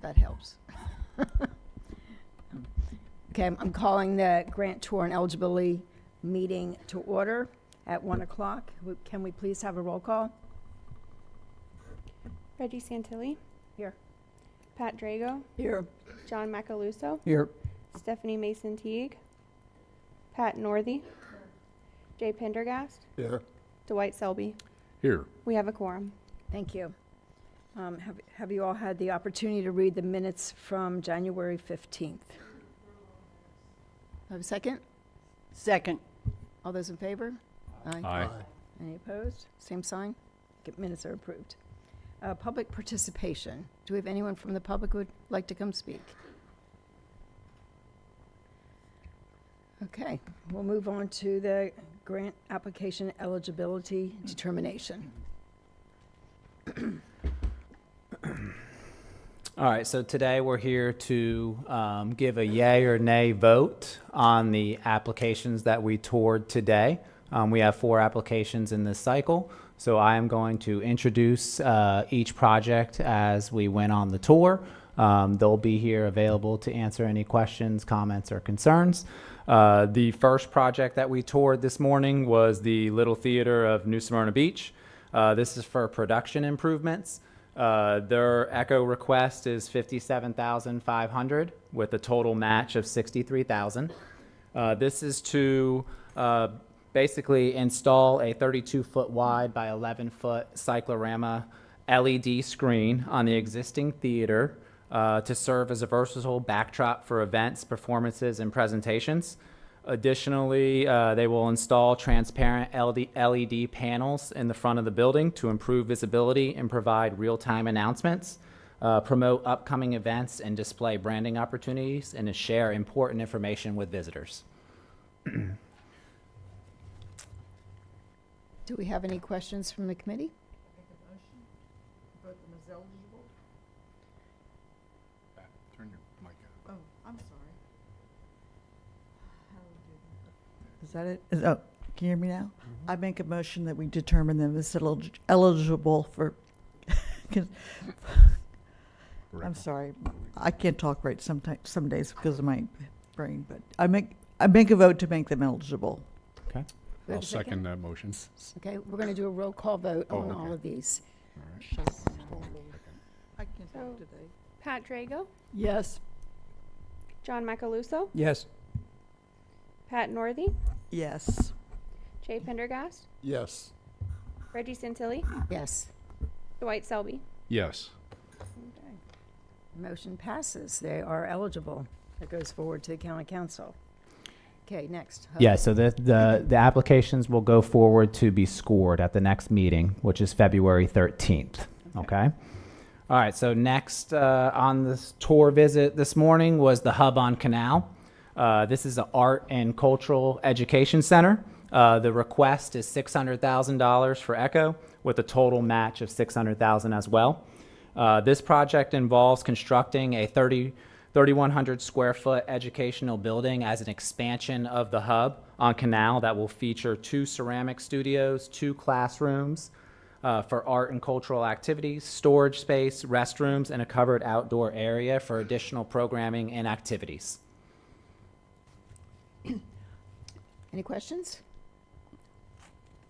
that helps. Okay, I'm calling the grant tour and eligibility meeting to order at 1 o'clock. Can we please have a roll call? Reggie Santilli, Here. Pat Drago, Here. John Macaluso, Here. Stephanie Mason Teague, Pat Northey, Jay Pendergast, Here. Dwight Selby. Here. We have a quorum. Thank you. Have you all had the opportunity to read the minutes from January 15th? Have a second? Second. All those in favor? Aye. Any opposed? Same sign? Minutes are approved. Public participation. Do we have anyone from the public who would like to come speak? Okay, we'll move on to the grant application eligibility determination. All right, so today we're here to give a yay or nay vote on the applications that we toured today. We have 4 applications in this cycle, so I am going to introduce each project as we went on the tour. They'll be here available to answer any questions, comments, or concerns. The first project that we toured this morning was the Little Theater of New Smyrna Beach. This is for production improvements. Their ECHO request is $57,500 with a total match of $63,000. This is to basically install a 32-foot wide by 11-foot cyclorama LED screen on the existing theater to serve as a versatile backdrop for events, performances, and presentations. Additionally, they will install transparent LED panels in the front of the building to improve visibility and provide real-time announcements, promote upcoming events, and display branding opportunities, and to share important information with visitors. Do we have any questions from the committee? Turn your mic on. Oh, I'm sorry. Is that it? Oh, can you hear me now? I make a motion that we determine them as eligible for, 'cause- I'm sorry, I can't talk right some days because of my brain, but I make a vote to make them eligible. We have I'll a second? second that motion. Okay, we're going to do a roll call vote Oh, on okay. all of these. I can't So- talk today. Pat Drago, Yes. John Macaluso, Yes. Pat Northey, Yes. Jay Pendergast, Yes. Reggie Santilli, Yes. Dwight Selby. Yes. Okay. Motion passes. They are eligible. It goes forward to the county council. Okay, next. Yeah, so the applications will go forward to be scored at the next meeting, which is February 13th, okay? All right, so next on this tour visit this morning was the Hub on Canal. This is an art and cultural education center. The request is $600,000 for ECHO with a total match of $600,000 as well. This project involves constructing a 3,100 square foot educational building as an expansion of the Hub on Canal that will feature 2 ceramic studios, 2 classrooms for art and cultural activities, storage space, restrooms, and a covered outdoor area for additional programming and activities. Any questions?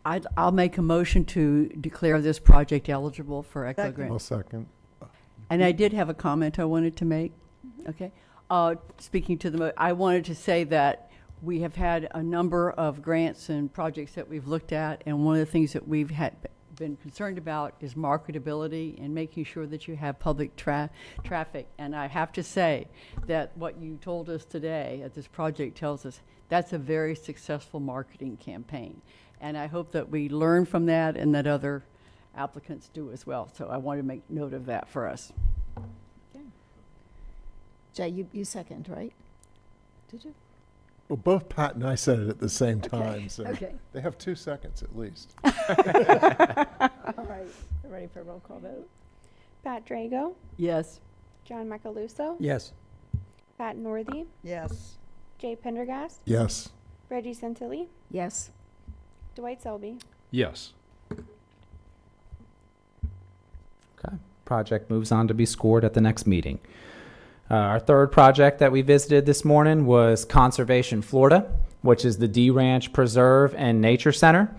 I'll make a motion to declare this project eligible for ECHO Second. grant. second. And I did have a comment I wanted to make. Okay. Speaking to I wanted to say that we have had a number of grants and projects that we've looked at, and one of the things that we've been concerned about is marketability and making sure that you have public traffic. And I have to say that what you told us today at this project tells us that's a very successful marketing campaign. And I hope that we learn from that and that other applicants do as well. So I want to make note of that for us. Jay, you second, right? Did you? Well, both Pat and I said it at the same Okay, time, so okay. they have 2 seconds at least. All right, we're ready for a roll call vote? Pat Drago, Yes. John Macaluso, Yes. Pat Northey, Yes. Jay Pendergast, Yes. Reggie Santilli, Yes. Dwight Selby. Yes. Okay. Project moves on to be scored at the next meeting. Our third project that we visited this morning was Conservation Florida, which is the D Ranch Preserve and Nature Center.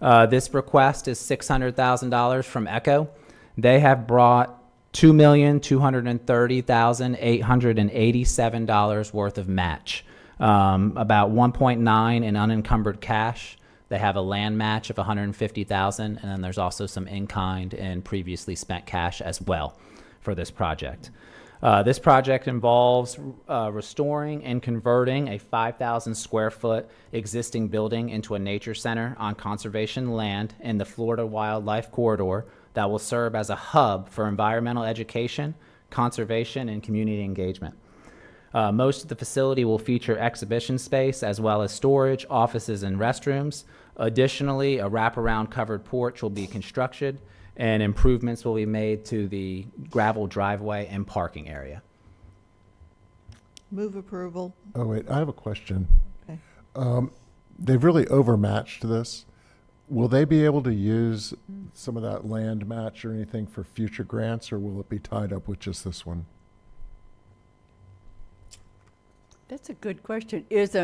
This request is $600,000 from ECHO. They have brought $2,230,887 worth of match, about 1.9 in unencumbered cash. They have a land match of $150,000, and then there's also some in-kind and previously spent cash as well for this project. This project involves restoring and converting a 5,000 square foot existing building into a nature center on conservation land in the Florida Wildlife Corridor that will serve as a hub for environmental education, conservation, and community engagement. Most of the facility will feature exhibition space as well as storage, offices, and restrooms. Additionally, a wraparound covered porch will be constructed, and improvements will be made to the gravel driveway and parking area. Move approval. Oh, wait, I have a question. Okay. They've really overmatched this. Will they be able to use some of that land match or anything for future grants, or will it be tied up with just this one? That's a good question. Is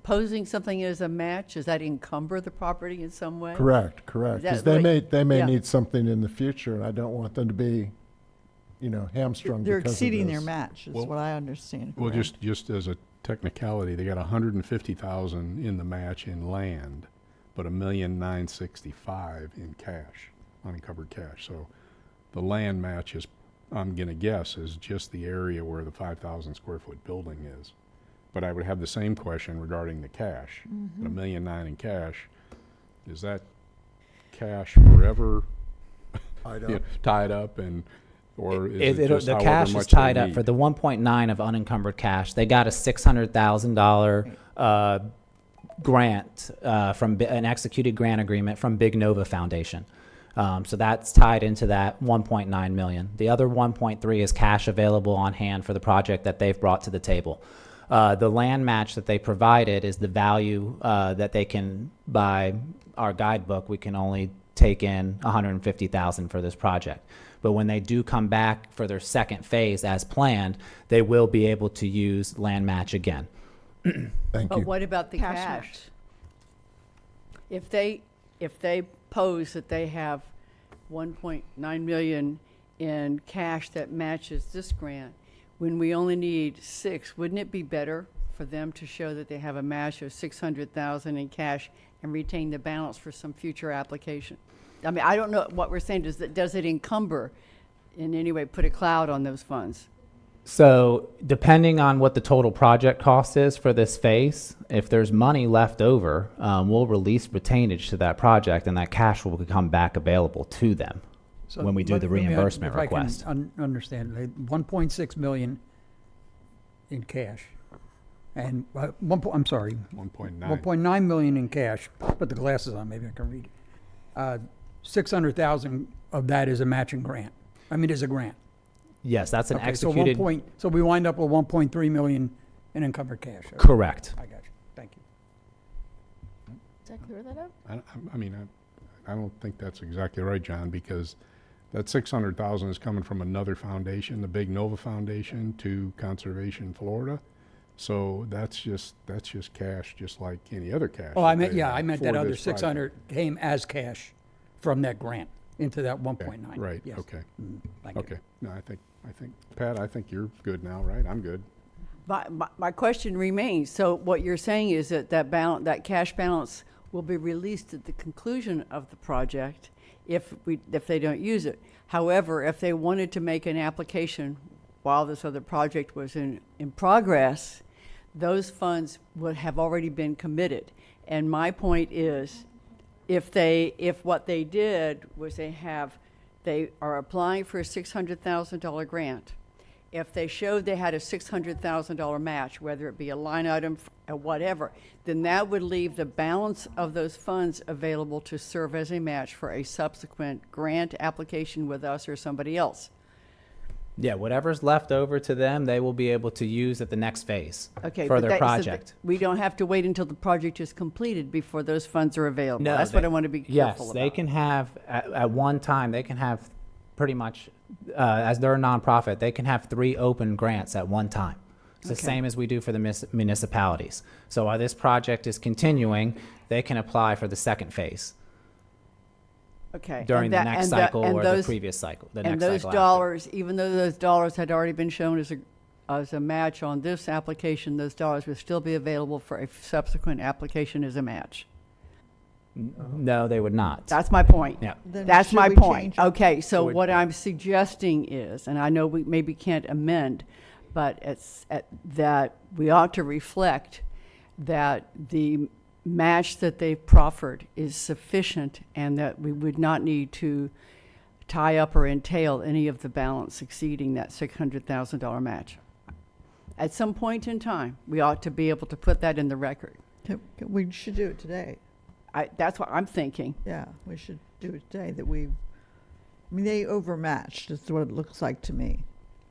posing something as a match, does that encumber the property in some way? Correct, correct. That Because really- they may yeah. need something in the future, and I don't want them to be, hamstrung They're because of exceeding their this. match, is Well- what I understand. Well, correct? just as a technicality, they got 150,000 in the match in land, but 1,965,000 in cash, unencumbered cash. So the land match is, I'm gonna guess, is just the area where the 5,000 square foot building is. But I would have the same question regarding the cash. The 1,900,000 in cash, is that cash forever Tied you up. know, tied up, and or is it It'll- just the however cash is much they tied up need? for the 1.9 of unencumbered cash. They got a $600,000 grant from an executed grant agreement from Big Nova Foundation. So that's tied into that 1.9 million. The other 1.3 is cash available on hand for the project that they've brought to the table. The land match that they provided is the value that they can, by our guidebook, we can only take in 150,000 for this project. But when they do come back for their second phase as planned, they will be able to use land match again. Thank But you. what about the Cash cash? match. If they pose that they have 1.9 million in cash that matches this grant, when we only need 6, wouldn't it be better for them to show that they have a match of 600,000 in cash and retain the balance for some future application? I mean, I don't know what we're saying. Does it encumber in any way, put a cloud on those funds? So depending on what the total project cost is for this phase, if there's money left over, we'll release retainage to that project, and that cash will become back available to them So when we do let- the let me reimbursement if I can request. Understand, 1.6 million in cash. And, I'm sorry, 1.9. 1.9 million in cash. Put the glasses on, maybe I can read it. 600,000 of that is a matching grant. I mean, is a grant. Yes, that's an Okay, so executed. so we wind up with 1.3 million in encumbered cash. Okay, Correct. I got you. Thank you. Does that clear that up? I mean, I don't think that's exactly right, John, because that 600,000 is coming from another foundation, the Big Nova Foundation, to Conservation Florida. So that's just cash, just like any other cash. Oh, I that meant, they yeah, have I meant for that other this project. 600 came as cash from that grant into that 1.9. Right, Yes. okay, Mm, thank you. okay. No, I think, Pat, I think you're good now, right? I'm good. My question remains, so what you're saying is that that cash balance will be released at the conclusion of the project if they don't use it. However, if they wanted to make an application while this other project was in progress, those funds would have already been committed. And my point is, if what they did was they are applying for a $600,000 grant. If they showed they had a $600,000 match, whether it be a line item or whatever, then that would leave the balance of those funds available to serve as a match for a subsequent grant application with us or somebody else. Yeah, whatever's left over to them, they will be able to use at the next phase Okay, for but their that- so project. we don't have to wait until the project is completed before those funds are available. No, That's what I want to be Yes, careful about. they can have, at one time, they can have pretty much, as they're a nonprofit, they can have 3 open grants at one time. It's the Okay. same as we do for the municipalities. So while this project is continuing, they can apply for the second phase Okay. during And the that- next and the- cycle and or the those- previous cycle, the And next those cycle after. dollars, even though those dollars had already been shown as a match on this application, those dollars would still be available for a subsequent application as a match. No, they would not. That's my point. Yeah. Then That's should my we point. change it? Okay, so Would- what I'm suggesting is, and I know we maybe can't amend, but that we ought to reflect that the match that they've proffered is sufficient and that we would not need to tie up or entail any of the balance exceeding that $600,000 match. At some point in time, we ought to be able to put that in the record. We should do it today. That's what I'm thinking. Yeah, we should do it today, that I mean, they overmatched, is what it looks like to me.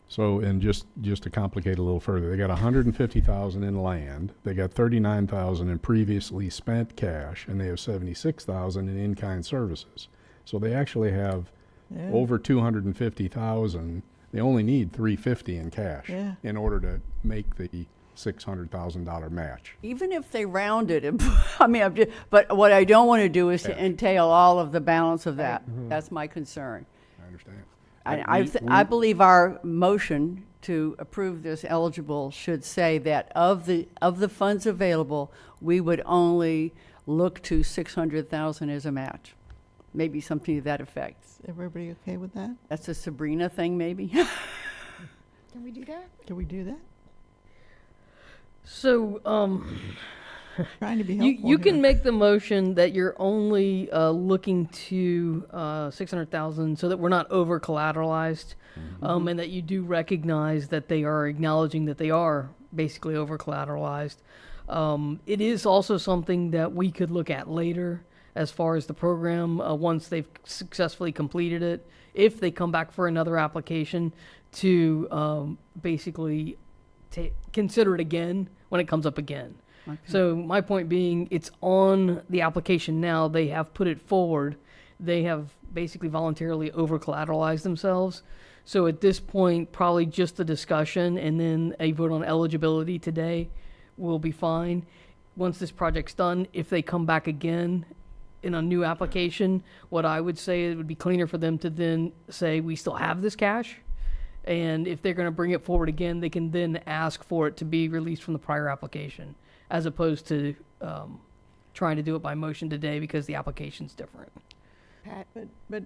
So, and just to complicate a little further, they got 150,000 in land, they got 39,000 in previously spent cash, and they have 76,000 in in-kind services. So they actually have Yeah. over 250,000. They only need 350 in cash Yeah. in order to make the $600,000 match. Even if they rounded it, I mean, but what I don't want to do is to Yeah. entail all of the balance of that. That's my concern. I understand. And We- I believe our motion to approve this eligible should say that of the funds available, we would only look to 600,000 as a match. Maybe something to that effect. Is everybody okay with that? That's a Sabrina thing, maybe? Can we do that? Can we do that? So, Trying to be you helpful can here. make the motion that you're only looking to 600,000 so that we're not over collateralized, and that you do recognize that they are acknowledging that they are basically over collateralized. It is also something that we could look at later as far as the program once they've successfully completed it. If they come back for another application, to basically consider it again when it comes up again. Okay. So my point being, it's on the application now. They have put it forward. They have basically voluntarily over collateralized themselves. So at this point, probably just the discussion and then a vote on eligibility today will be fine. Once this project's done, if they come back again in a new application, what I would say, it would be cleaner for them to then say, we still have this cash. And if they're going to bring it forward again, they can then ask for it to be released from the prior application, as opposed to trying to do it by motion today because the application's different. Pat? But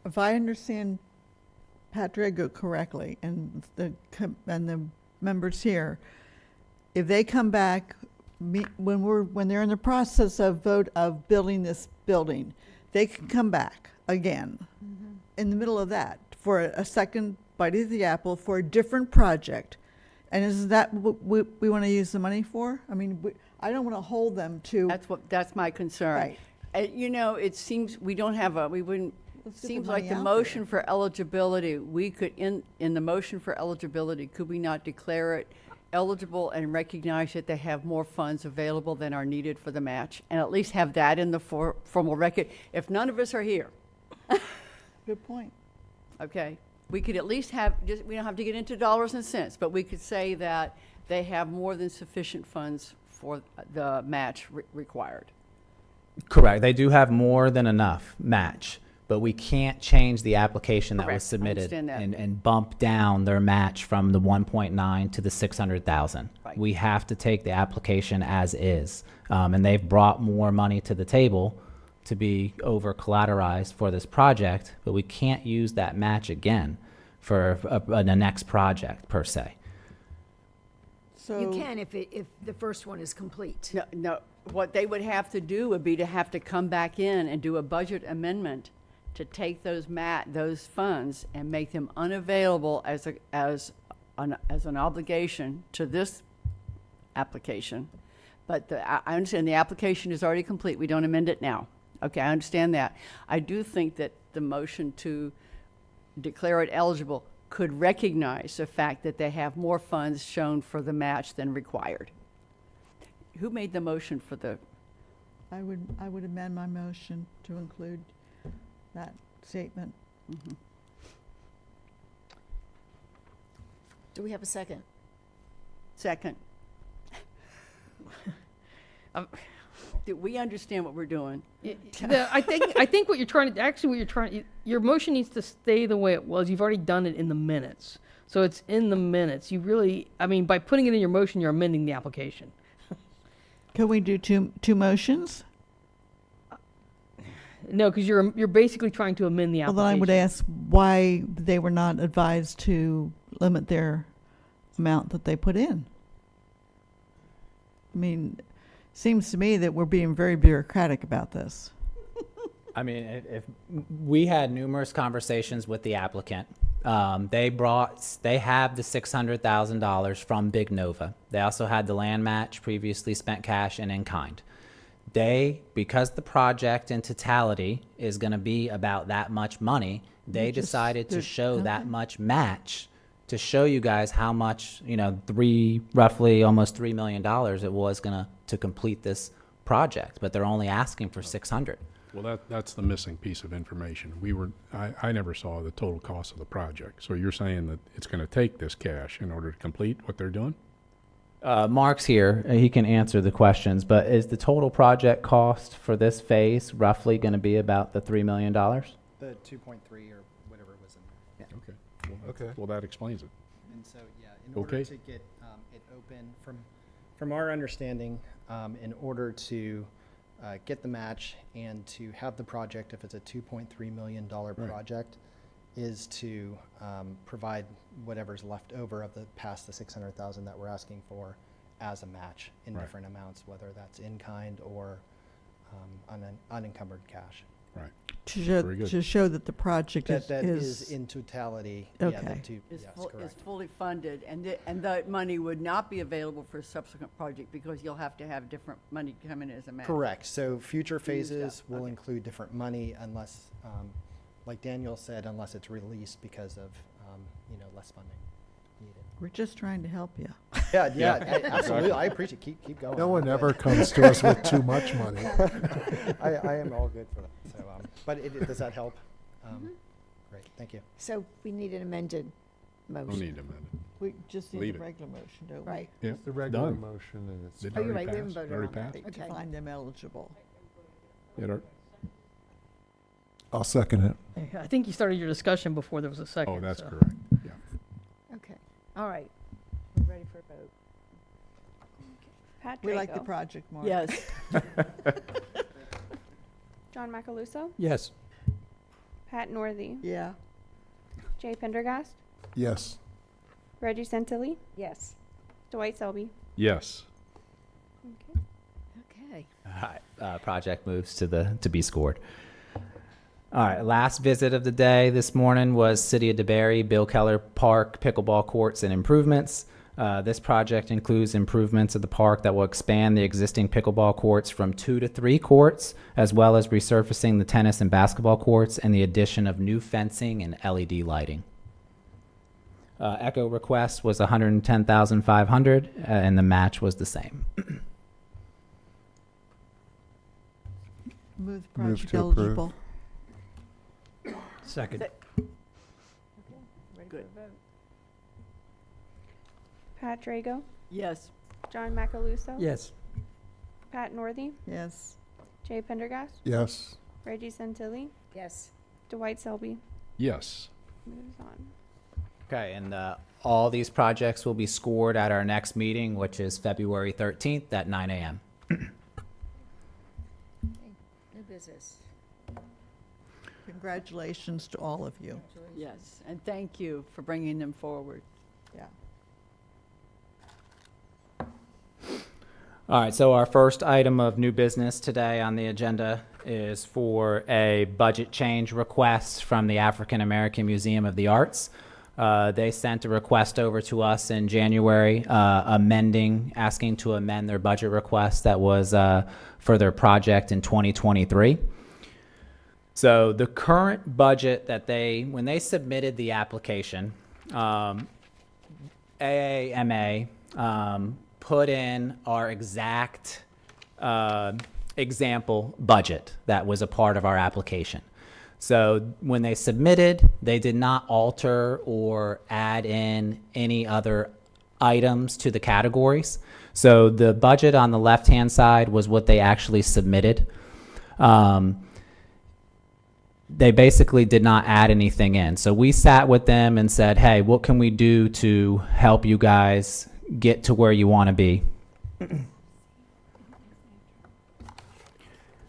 if I understand Pat Drago correctly, and the members here, if they come back, when they're in the process of building this building, they can come back again in the middle of that for a second bite of the apple for a different project. And is that what we want to use the money for? I mean, I don't want to hold them to. That's my concern. Right. It seems we don't have we wouldn't, Let's get the seems money like the out motion there. for eligibility, we could, in the motion for eligibility, could we not declare it eligible and recognize that they have more funds available than are needed for the match? And at least have that in the formal record, if none of us are here, Good point. okay? We could at least we don't have to get into dollars and cents, but we could say that they have more than sufficient funds for the match required. Correct. They do have more than enough match, but we can't change the application that was Correct. I submitted understand that. and bump down their match from the 1.9 to the 600,000. Right. We have to take the application as is. And they've brought more money to the table to be over collateralized for this project, but we can't use that match again for the next project per se. So You can if the first one is complete. No, what they would have to do would be to have to come back in and do a budget amendment to take those funds and make them unavailable as an obligation to this application. But I understand the application is already complete. We don't amend it now. Okay, I understand that. I do think that the motion to declare it eligible could recognize the fact that they have more funds shown for the match than required. Who made the motion for the, I would amend my motion to include that statement. Do we have a second? Second. Do we understand what we're doing? I think what you're trying to, actually what you're trying, your motion needs to stay the way it was. You've already done it in the minutes. So it's in the minutes. You really, I mean, by putting it in your motion, you're amending the application. Can we do two motions? No, because you're basically trying to amend the Well, application. then I would ask why they were not advised to limit their amount that they put in. I mean, seems to me that we're being very bureaucratic about this. I mean, if we had numerous conversations with the applicant, they have the $600,000 from Big Nova. They also had the land match, previously spent cash, and in kind. Because the project in totality is going to be about that much money, they decided to show that much match to show you guys how much, roughly almost $3 million it was to complete this project, but they're only asking for 600. Well, that's the missing piece of information. I never saw the total cost of the project. So you're saying that it's going to take this cash in order to complete what they're doing? Mark's here. He can answer the questions, but is the total project cost for this phase roughly going to be about the $3 million? The 2.3 or whatever was in there. Yeah. Okay. Well, Okay. Well, that explains it. And so, yeah, in order Okay. to get it open, from our understanding, in order to get the match and to have the project, if it's a $2.3 million project, is to provide whatever's left over of the past the 600,000 that we're asking for as a match in Right. different amounts, whether that's in kind or unencumbered cash. Right. To Very good. show that the project That is is in totality. Okay. Yeah, the two, Is yes, full- is correct. fully funded, and that money would not be available for a subsequent project because you'll have to have different money come in as a match. Correct. So future Used up, phases will okay. include different money unless, like Daniel said, unless it's released because of, less funding needed. we're just trying to help you. Yeah, absolutely. I appreciate, keep going. No I'm one good. ever comes to us with too much money. I am all good for that. So, but does that help? Great, thank you. So we need an amended No motion. need to amend it. We just need Leave a it. regular motion, don't we? Right. Yeah. It's the regular Done. motion and it's. Did Oh, you're already right, we haven't pass? voted Already on that. passed? To Okay. find them eligible. I'll second it. I think you started your discussion before there was a second. Oh, that's so. correct. Yeah. Okay, all right. We're ready for a vote. Pat We like the Drago. project more. Yes. John Macaluso. Yes. Pat Northey. Yeah. Jay Pendergast. Yes. Reggie Santilli. Yes. Dwight Selby. Yes. Okay. Okay. All right, project moves to be scored. All right, last visit of the day this morning was City of DeBerry, Bill Keller Park, pickleball courts and improvements. This project includes improvements of the park that will expand the existing pickleball courts from 2 to 3 courts, as well as resurfacing the tennis and basketball courts and the addition of new fencing and LED lighting. Echo request was $110,500, and the match was the same. Move the Move project to approve. eligible. Second. Ready Good. for a vote? Pat Drago. Yes. John Macaluso. Yes. Pat Northey. Yes. Jay Pendergast. Yes. Reggie Santilli. Yes. Dwight Selby. Yes. Moves on. Okay, and all these projects will be scored at our next meeting, which is February 13th at 9 a.m. Okay. New business. Congratulations to all of you. Yes. And thank you for bringing them forward. Yeah. All right, so our first item of new business today on the agenda is for a budget change request from the African American Museum of the Arts. They sent a request over to us in January, asking to amend their budget request that was for their project in 2023. So the current budget that when they submitted the application, AAMA put in our exact example budget that was a part of our application. So when they submitted, they did not alter or add in any other items to the categories. So the budget on the left-hand side was what they actually submitted. They basically did not add anything in. So we sat with them and said, hey, what can we do to help you guys get to where you want to be?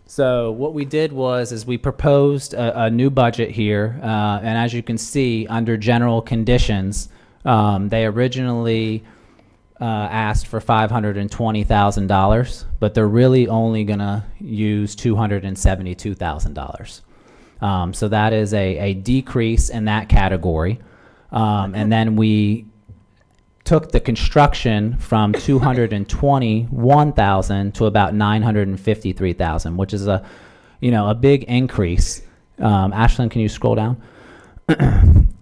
So what we did is we proposed a new budget here, and as you can see, under general conditions, they originally asked for $520,000, but they're really only going to use $272,000. So that is a decrease in that category. And then we took the construction from 221,000 to about 953,000, which is a big increase. Ashlyn, can you scroll down?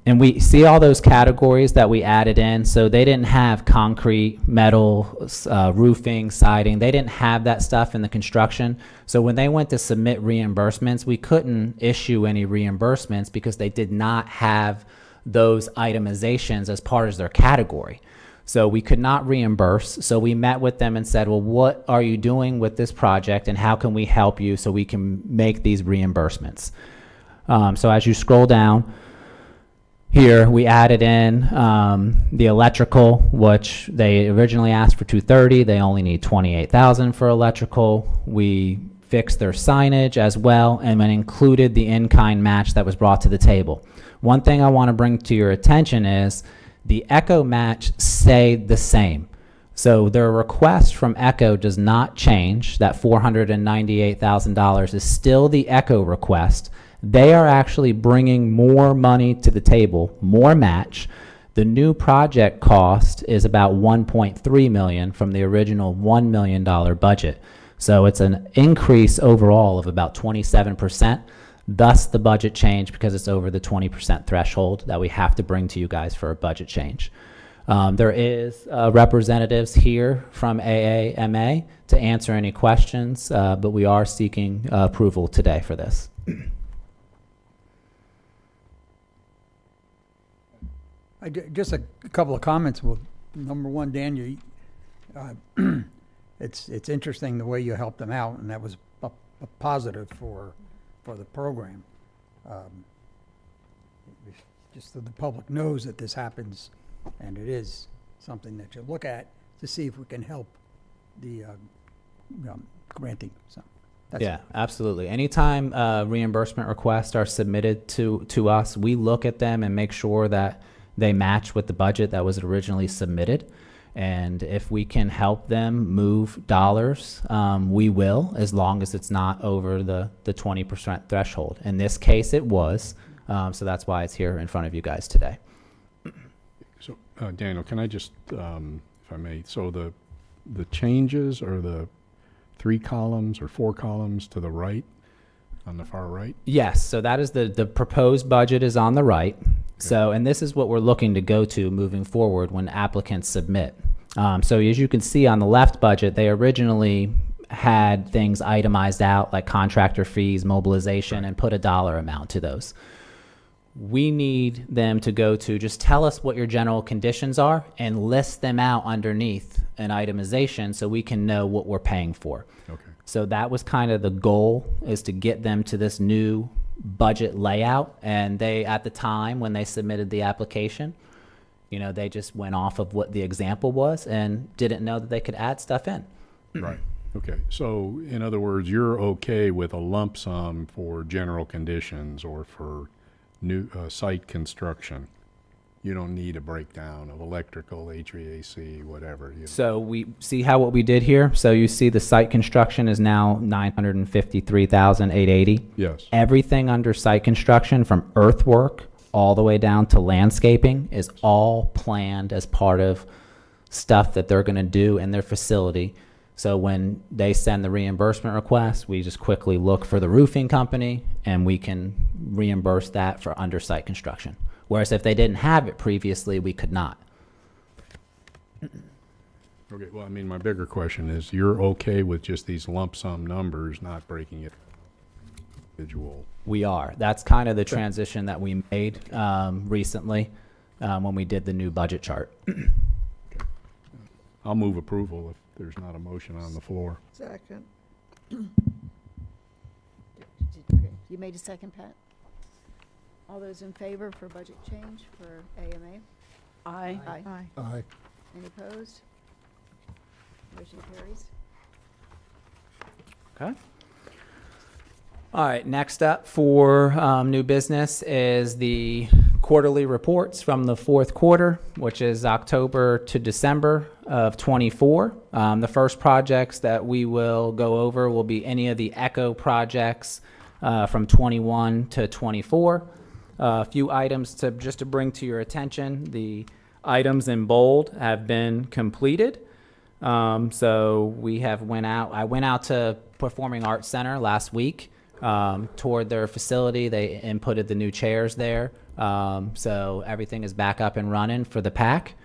And we see all those categories that we added in. So they didn't have concrete, metal, roofing, siding. They didn't have that stuff in the construction. So when they went to submit reimbursements, we couldn't issue any reimbursements because they did not have those itemizations as part of their category. So we could not reimburse. So we met with them and said, well, what are you doing with this project and how can we help you so we can make these reimbursements? So as you scroll down here, we added in the electrical, which they originally asked for 230. They only need 28,000 for electrical. We fixed their signage as well and then included the in-kind match that was brought to the table. One thing I want to bring to your attention is the Echo match stayed the same. So their request from Echo does not change. That $498,000 is still the Echo request. They are actually bringing more money to the table, more match. The new project cost is about $1.3 million from the original $1 million budget. So it's an increase overall of about 27%. Thus the budget change because it's over the 20% threshold that we have to bring to you guys for a budget change. There is representatives here from AAMA to answer any questions, but we are seeking approval today for this. Just a couple of comments. Well, number one, Dan, it's interesting the way you helped them out, and that was a positive for the program. Just so the public knows that this happens, and it is something that you look at to see if we can help the granting. So that's Yeah, absolutely. Anytime reimbursement requests are submitted to us, we look at them and make sure that they match with the budget that was originally submitted. And if we can help them move dollars, we will, as long as it's not over the 20% threshold. In this case, it was. So that's why it's here in front of you guys today. So, Daniel, can I just, if I may, so the changes are the 3 columns or 4 columns to the right, on the far right? Yes, so that is the proposed budget is on the right. So, and this is what we're looking to go to moving forward when applicants submit. So as you can see on the left budget, they originally had things itemized out like contractor fees, mobilization, and put a dollar amount to those. We need them to go to just tell us what your general conditions are and list them out underneath an itemization so we can know what we're paying for. Okay. So that was kind of the goal, is to get them to this new budget layout. And they, at the time when they submitted the application, they just went off of what the example was and didn't know that they could add stuff in. Right. Okay. So in other words, you're okay with a lump sum for general conditions or for new site construction. You don't need a breakdown of electrical, HVAC, whatever. So we see what we did here. So you see the site construction is now $953,880. Yes. Everything under site construction, from earthwork all the way down to landscaping, is all planned as part of stuff that they're going to do in their facility. So when they send the reimbursement request, we just quickly look for the roofing company and we can reimburse that for under site construction. Whereas if they didn't have it previously, we could not. Okay. Well, I mean, my bigger question is, you're okay with just these lump sum numbers, not breaking it individual We are. That's kind of the transition that we made recently when we did the new budget chart. I'll move approval if there's not a motion on the floor. Second. Okay, you made a second, Pat? All those in favor for budget change for AMA? Aye. Aye. Aye. Any opposed? Motion carries. Okay. All right, next up for new business is the quarterly reports from the fourth quarter, which is October to December of '24. The first projects that we will go over will be any of the ECHO projects from '21 to '24. A few items just to bring to your attention. The items in bold have been completed. So we have I went out to Performing Arts Center last week, toured their facility. They inputted the new chairs there. So everything is back up and running for the PAC.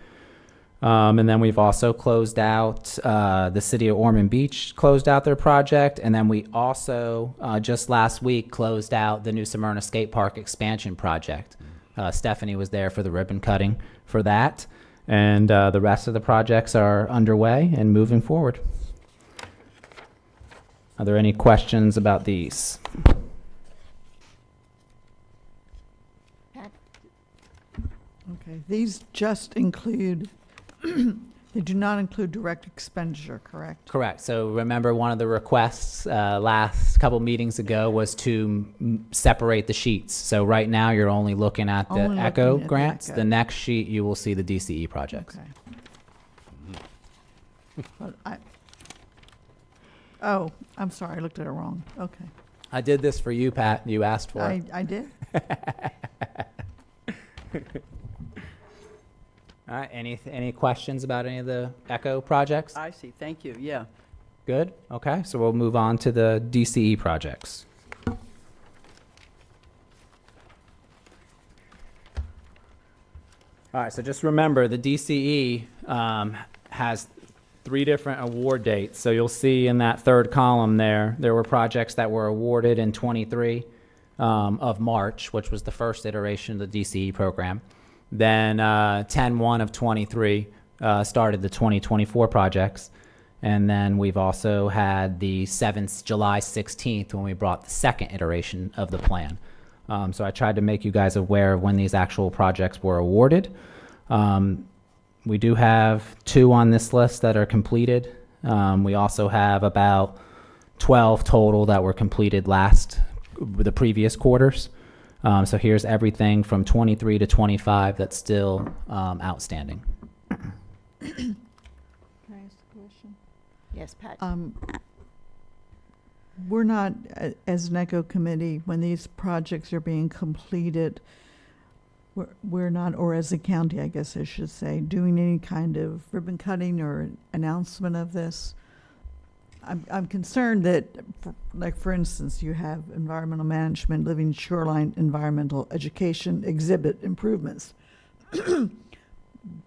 And then we've also closed out, the city of Ormond Beach closed out their project. And then we also, just last week, closed out the new Smyrna Skate Park expansion project. Stephanie was there for the ribbon cutting for that. And the rest of the projects are underway and moving forward. Are there any questions about these? Pat? Okay, these just include, they do not include direct expenditure, correct? Correct. So remember, one of the requests last couple meetings ago was to separate the sheets. So right now, you're only looking at the Only ECHO looking at the grants. ECHO. The next sheet, you will see the DCE projects. Okay. But oh, I'm sorry, I looked at it wrong. Okay. I did this for you, Pat. You asked for it. I did? All right. Any questions about any of the ECHO projects? I see, thank you, yeah. Good. Okay. So we'll move on to the DCE projects. All right. So just remember, the DCE has 3 different award dates. So you'll see in that third column there were projects that were awarded in 23 of March, which was the first iteration of the DCE program. Then 10/1 of 23 started the 2024 projects. And then we've also had the July 16th when we brought the second iteration of the plan. So I tried to make you guys aware of when these actual projects were awarded. We do have 2 on this list that are completed. We also have about 12 total that were completed the previous quarters. So here's everything from 23 to 25 that's still outstanding. Can I ask a question? Yes, Pat? We're not, as an ECHO committee, when these projects are being completed, we're not, or as a county, I guess I should say, doing any kind of ribbon cutting or announcement of this. I'm concerned that, like, for instance, you have environmental management, living shoreline, environmental education, exhibit improvements.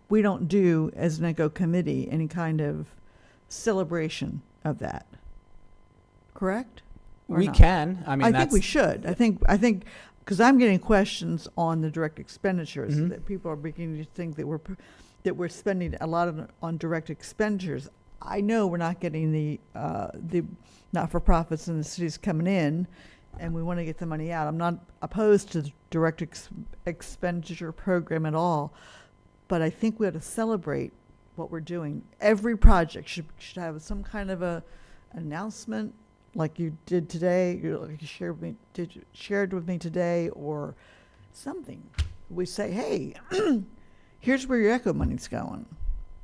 We don't do, as an ECHO committee, any kind of celebration of that. Correct? Or We not? can. I mean, I think we should. I think, because I'm getting questions on the direct expenditures, Mhm. that people are beginning to think that we're spending a lot on direct expenditures. I know we're not getting the not-for-profits in the cities coming in, and we want to get the money out. I'm not opposed to the direct expenditure program at all, but I think we ought to celebrate what we're doing. Every project should have some kind of a announcement, like you did today, like you shared with me today, or something. We say, hey, here's where your ECHO money's going.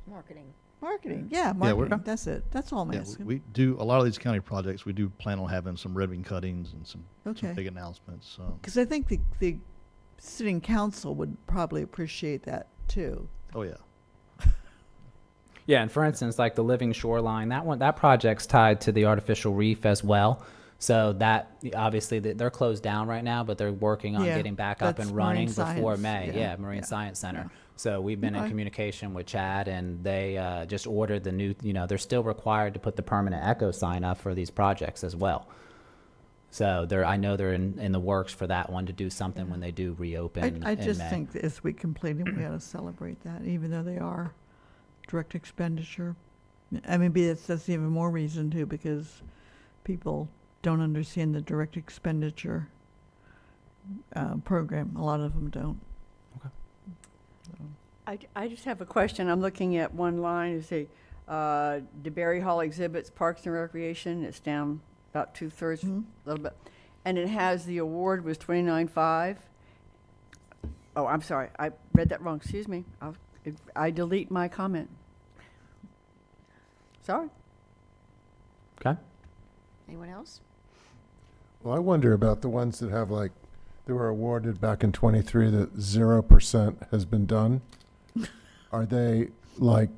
Marketing. Marketing, we're- marketing, that's it. That's all I'm Yeah, asking. we do, a lot of these county projects, we do plan on having some ribbon cuttings and some Okay. big announcements. Because I think the sitting council would probably appreciate that too. Oh, yeah. Yeah, and for instance, like the Living Shoreline, that project's tied to the artificial reef as well. So that obviously they're closed down right now, but they're working on Yeah, getting back up that's and running Marine before Science, May. yeah, Marine yeah, Science Center. yeah. So we've been in Okay. communication with Chad, and they just ordered the new. They're still required to put the permanent ECHO sign up for these projects as well. So I know they're in the works for that one to do something when they do reopen I in just May. think that as we complete them, we ought to celebrate that, even though they are direct expenditure. I mean, that's even more reason to, because people don't understand the direct expenditure program. A lot of them don't. I just have a question. I'm looking at one line, you say, DeBerry Hall exhibits Parks and Recreation. It's down about 2/3, Mhm. a little bit. And it has the award was 29.5. Oh, I'm sorry. I read that wrong. Excuse me. I delete my comment. Sorry. Okay. Anyone else? Well, I wonder about the ones that have like, they were awarded back in '23 that 0% has been done. Are they like,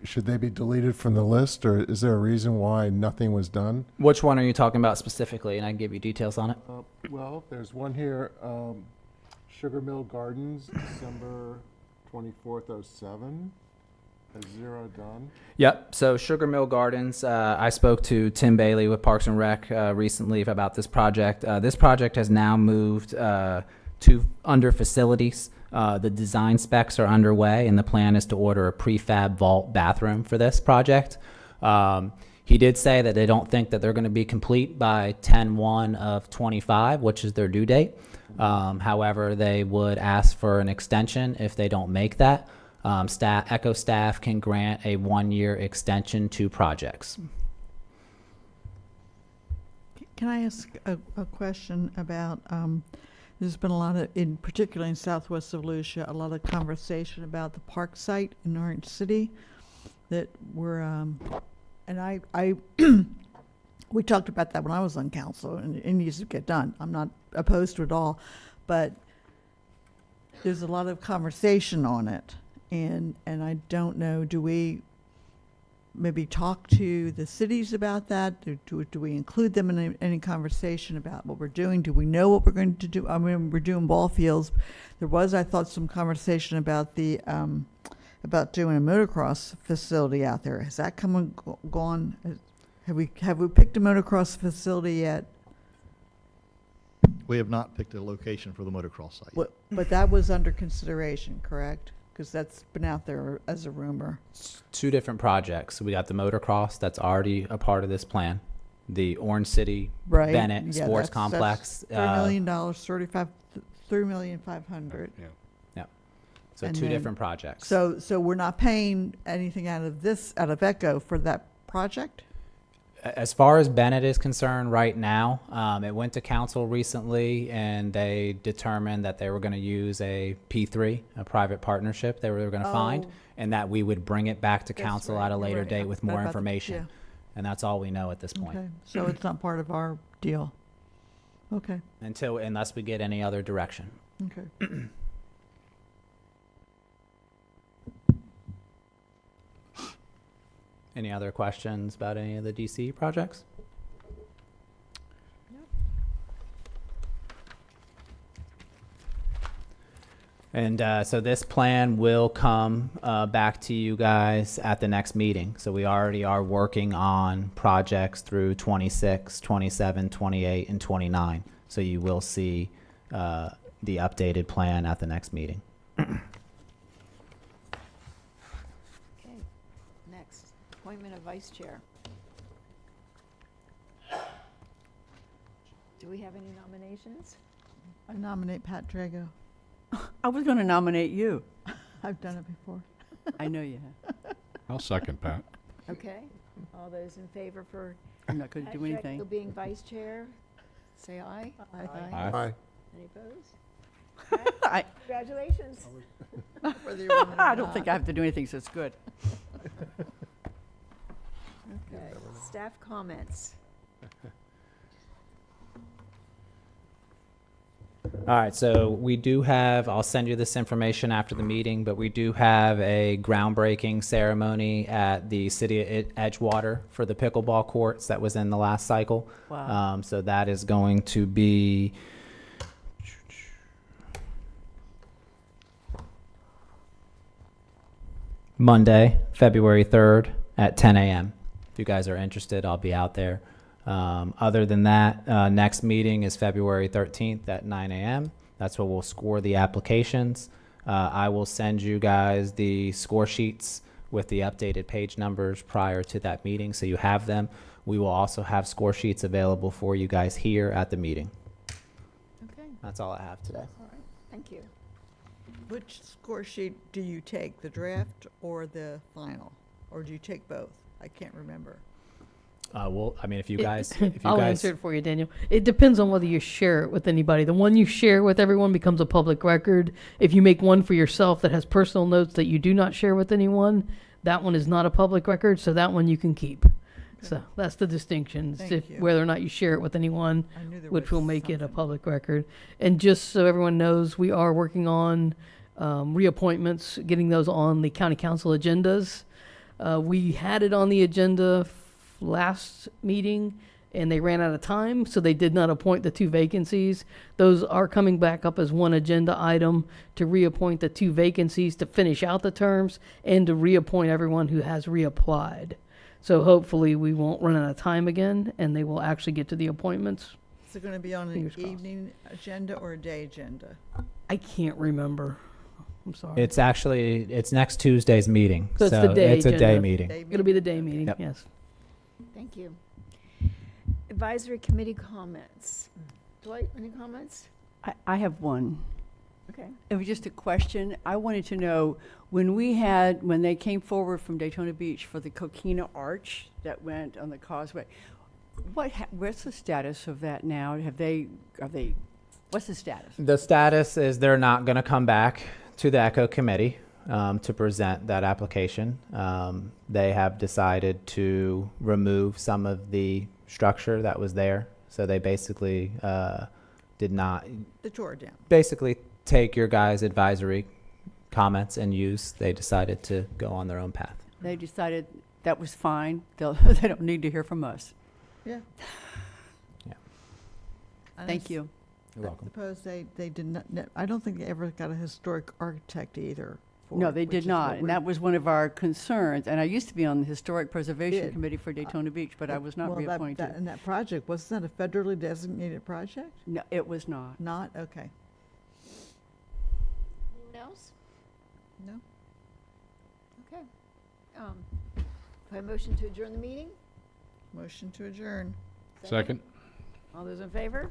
should they be deleted from the list, or is there a reason why nothing was done? Which one are you talking about specifically? And I can give you details on it. Well, there's one here, Sugar Mill Gardens, December 24th, '07, has 0 done. Yep. So Sugar Mill Gardens, I spoke to Tim Bailey with Parks and Rec recently about this project. This project has now moved to under facilities. The design specs are underway, and the plan is to order a prefab vault bathroom for this project. He did say that they don't think that they're going to be complete by 10/1 of 25, which is their due date. However, they would ask for an extension if they don't make that. Echo staff can grant a 1-year extension to projects. Can I ask a question about, there's been a lot of, in particular in southwest of Lucia, a lot of conversation about the park site in Orange City that were, and I we talked about that when I was on council, and it needs to get done. I'm not opposed to it all, but there's a lot of conversation on it, and I don't know, do we maybe talk to the cities about that? Do we include them in any conversation about what we're doing? Do we know what we're going to do? I mean, we're doing ball fields. There was, I thought, some conversation about the about doing a motocross facility out there. Has that come and gone? Have we picked a motocross facility yet? We have not picked a location for the motocross site. But that was under consideration, correct? Because that's been out there as a rumor. Two different projects. We got the motocross that's already a part of this plan. The Orange City Right. Bennett Yeah, Sports that's Complex. $3 million, $3,500,000. Yeah. So and two then- different projects. So we're not paying anything out of Echo for that project? As far as Bennett is concerned right now, it went to council recently, and they determined that they were going to use a P3, a private partnership they were going to find, Oh. and that we would bring it back to That's council right, at a you're later right. date with Forgot more about the- information. yeah. And that's all we know at this point, Okay, so it's not part of our deal. Okay, unless we get any other direction. okay. Any other questions about any of the DC projects? And so this plan will come back to you guys at the next meeting. So we already are working on projects through 26, 27, 28, and 29. So you will see the updated plan at the next meeting. Okay. Next, appointment of vice chair. Do we have any nominations? I nominate Pat Drago. I was going to nominate you. I've done it before. I know you have. I'll second Pat. Okay. All those in favor for I'm not going to Pat do anything. Drago being vice chair, say aye. Aye. Aye. Aye. Any opposed? I Congratulations. I don't think I have to do anything, so it's good. Okay, staff comments. All right, so we do have, I'll send you this information after the meeting, but we do have a groundbreaking ceremony at the city of Edgewater for the pickleball courts that was in the last cycle. Wow. So that is going to be Monday, February 3rd at 10 a.m. If you guys are interested, I'll be out there. Other than that, next meeting is February 13th at 9 a.m. That's where we'll score the applications. I will send you guys the score sheets with the updated page numbers prior to that meeting, so you have them. We will also have score sheets available for you guys here at the meeting. Okay, That's all I have today. all right, thank you. Which score sheet do you take, the draft or the final? Or do you take both? I can't remember. Well, I mean, if you It- guys, if you I'll guys, answer it for you, Daniel. It depends on whether you share it with anybody. The one you share with everyone becomes a public record. If you make one for yourself that has personal notes that you do not share with anyone, that one is not a public record, so that one you can keep. So that's the distinction, Thank if, you. whether or not you share it with anyone, I knew there which was will make it a something. public record. And just so everyone knows, we are working on reappointments, getting those on the county council agendas. We had it on the agenda last meeting, and they ran out of time, so they did not appoint the 2 vacancies. Those are coming back up as one agenda item to reappoint the 2 vacancies to finish out the terms and to reappoint everyone who has reapplied. So hopefully we won't run out of time again, and they will actually get to the appointments. Is it going to be on an Fingers crossed. evening agenda or a day agenda? I can't remember. I'm sorry. it's actually, it's next Tuesday's meeting. So it's the day it's a day agenda. meeting. Day It'll be the meeting? day meeting, Yep. yes. Thank you. Advisory committee comments. Dwight, any comments? I have one. Okay. It was just a question. I wanted to know, when they came forward from Daytona Beach for the Coquina Arch that went on the causeway, what's the status of that now? What's the status? The status is they're not going to come back to the ECHO committee to present that application. They have decided to remove some of the structure that was there. So they basically did not The tore down. basically take your guys' advisory comments and use. They decided to go on their own path. They decided that was fine. They don't need to hear from us. Yeah. Yeah. Thank you. You're welcome. Suppose they did not, I don't think they ever got a historic architect either. for No, it, they which did is not, what and that was one of our concerns. And I used to be on the Historic Preservation Did. Committee for Daytona Beach, but I was not Well, that- reappointed. And that project, wasn't that a federally designated project? No, it was not. Not? Okay. Anyone else? No? Okay. Do I have a motion to adjourn the meeting? Motion to adjourn. Second? All those in favor?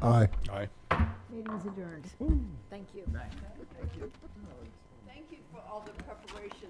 Aye. Aye. Meeting is adjourned. Thank you. Thank you for all the preparation.